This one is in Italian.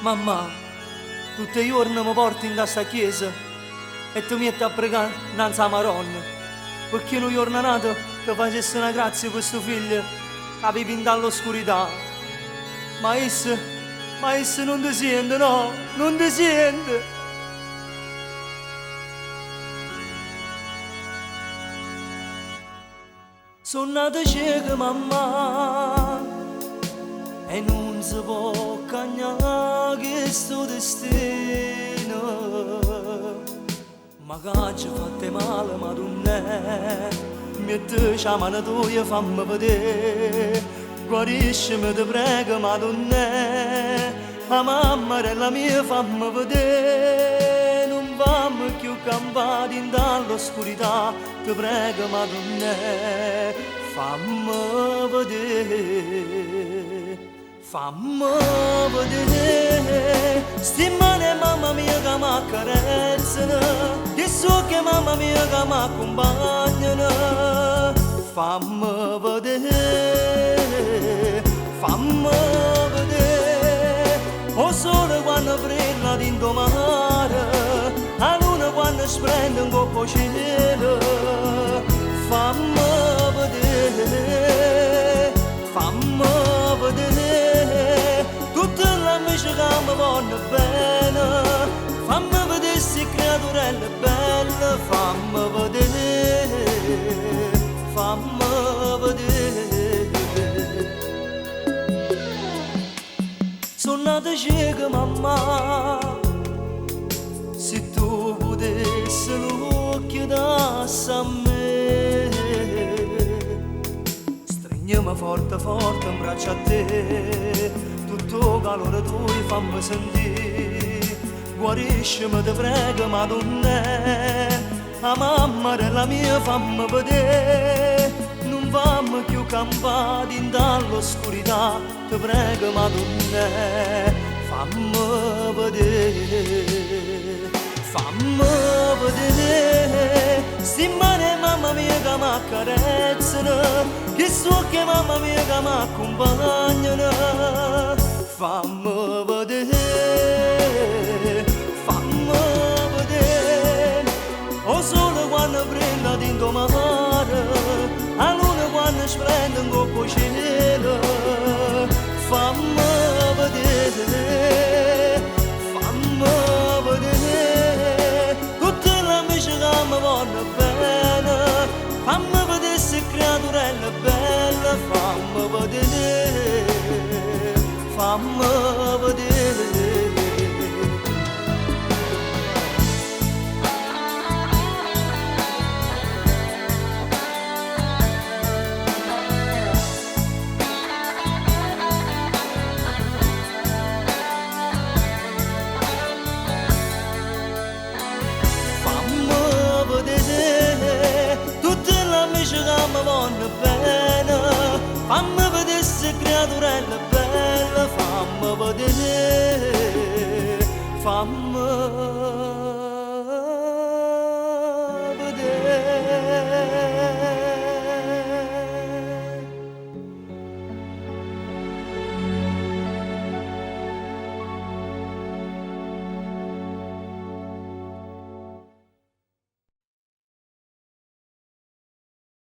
Mamma, tutti i giorni mi porti in questa chiesa e ti metti a pregare innanzi alla Maronna, perché un giorno nato ti facesse una grazia per questo figlio che vive dall'oscurità. Ma esse non ti sente, no, non ti sente. Sono nata cieca, mamma, e non si può cagnare questo destino. Ma che ci fatte male, madonna, metti la mano tua e fammi vedere. Guariscimi, ti prego, madonna, la mamma della mia fammi vedere. Non fammi più campati dall'oscurità, ti prego, madonna, fammi vedere. Fammi vedere, sti mani mamma mia che mi accarezzano, che so che mamma mia che mi accompagnano. Fammi vedere, o sole quando brilla dentro mare, la luna quando splende in coppo cielo. Fammi vedere, tutte le amici che mi vogliono bene, fammi vedere se creaturelle belle, fammi vedere, fammi vedere. Sono nata cieca, mamma, se tu potessi l'occhio dassi a me, stringiami forte forte in braccio a te, tutto calore tuo fammi sentire. Guariscimi, ti prego, madonna, la mamma della mia fammi vedere. Non fammi più campati dall'oscurità, ti prego, madonna, fammi vedere. Fammi vedere, sti mani mamma mia che mi accarezzano, che so che mamma mia che mi accompagnano. Fammi vedere, o sole quando brilla dentro mare, la luna quando splende in coppo cielo. Fammi vedere, tutte le amici che mi vogliono bene, fammi vedere se creaturelle belle, fammi vedere, fammi vedere. Tutte le amici che mi vogliono bene, fammi vedere se creaturelle belle.